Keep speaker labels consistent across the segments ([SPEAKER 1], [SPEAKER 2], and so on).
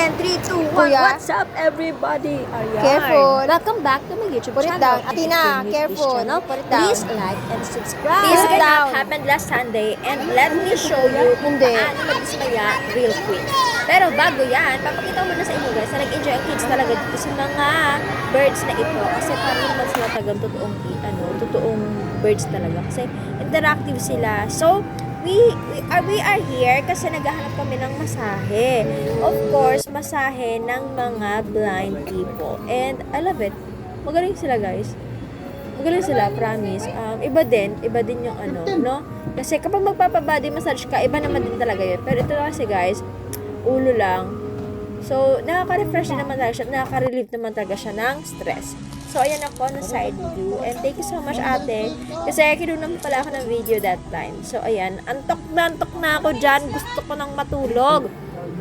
[SPEAKER 1] And 3, 2, 1.
[SPEAKER 2] Kuya.
[SPEAKER 1] What's up, everybody? Ayan.
[SPEAKER 2] Careful.
[SPEAKER 1] Welcome back to my YouTube
[SPEAKER 2] Put it
[SPEAKER 1] channel.
[SPEAKER 2] down. Athena,
[SPEAKER 1] If you
[SPEAKER 2] careful.
[SPEAKER 1] channel,
[SPEAKER 2] Put it down.
[SPEAKER 1] please like and subscribe.
[SPEAKER 2] Please
[SPEAKER 1] This
[SPEAKER 2] down.
[SPEAKER 1] happened last Sunday and let me show you kung
[SPEAKER 2] Hindi.
[SPEAKER 1] paano mag-dismaya real quick. Pero bago yan, papakita ko muna sa inyo guys na nag-enjoy ang kids talaga dito sa mga birds na ito. Kasi parang naman sila tagang totoong birds talaga. Kasi interactive sila. So, we are here kasi naghahanap kami ng masahe. Of course, masahe ng mga blind people. And I love it. Magaling sila, guys. Magaling sila, promise. Iba din yung no? Kasi kapag magpapabody massage ka, iba naman din talaga yun. Pero ito kasi, guys, ulo lang. So, nakaka-refresh din naman talaga siya, nakaka-relieve naman talaga siya ng stress. So, ayan ako na side view. And thank you so much, ate. Kasi kinunan pala ako ng video that time. So, ayan. Antok na ako dyan. Gusto ko nang matulog.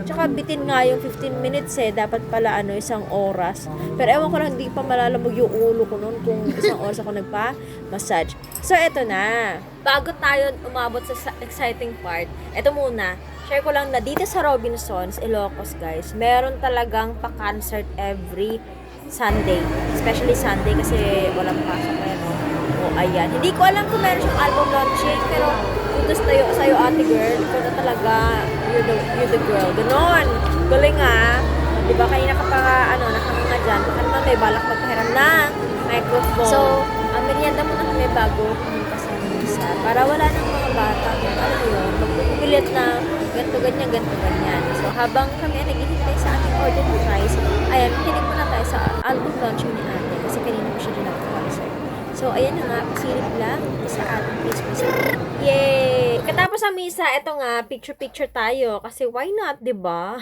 [SPEAKER 1] Tsaka bitin nga yung 15 minutes Dapat pala isang oras. Pero ewan ko lang, hindi pa malalamog yung ulo ko noon kung isang oras ako nagpa-massage. So, eto na. Bago tayo umabot sa exciting part, eto muna. Share ko lang na dito sa Robinsons, Ilocos, guys, meron talagang pa-concert every Sunday. Especially Sunday kasi walang pasok ngayon. O, ayan. Hindi ko alam kung meron siyang album launching, pero kudos sa'yo, ate girl. Ikaw na talaga, you're the girl. Ganon. Galing ah. Diba kanina ka pa, nakanganga dyan. Baka naman may balak magpahiram na microphone. So, merienda mo na kami bago pumunta sa misa. Para wala nang mga bata. Alam mo yun, magpupilit na ganito, ganyan. So, habang kami ay naghihintay sa ating order ng price, ayan, kinig muna tayo sa album launching ni ate. Kasi kanina ko siya din nagpa-concert. So, ayan na nga, pasilip lang sa ating Christmas tree. Yay! Katapos ang misa, eto nga, picture-picture tayo. Kasi why not, diba?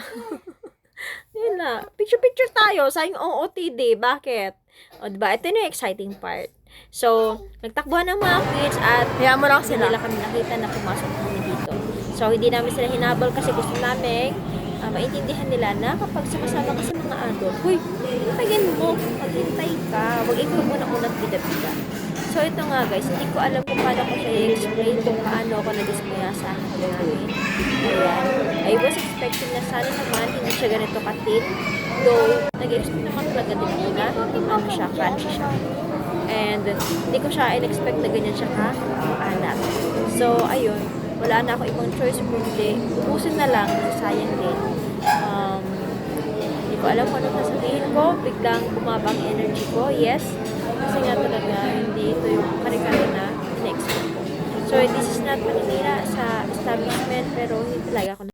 [SPEAKER 1] Yun na. Picture-picture tayo sa yung OOTD. Bakit? O, diba? Ito na yung exciting part. So, nagtakbuhan ng mga kids at
[SPEAKER 2] Kaya mo lang sila.
[SPEAKER 1] nila kami nakita na pumasok kami dito. So, hindi namin sila hinabol kasi gusto namin maintindihan nila na kapag sumasama ka sa mga adult, huy, pagin mo, paghintay ka, huwag ikaw muna-unang bida-bida. So, ito nga guys, hindi ko alam kung paano ko siya i-explain kung paano ako na-dismaya sa akin namin. Ayan. I was expecting na sana naman hindi siya ganito katit. Though, nag-expect naman talaga din na crunchy siya. And, hindi ko siya in-expect na ganyan siya ka-alat. So, ayun. Wala na ako ibang choice kundi ubusin na lang, sayang din. Hindi ko alam kung ano sasabihin ko, biglang bumaba ang energy ko, yes. Kasi nga talaga, hindi ito yung kare-kare na in-expect ko. So, this is not paninira sa establishment, pero hindi talaga ako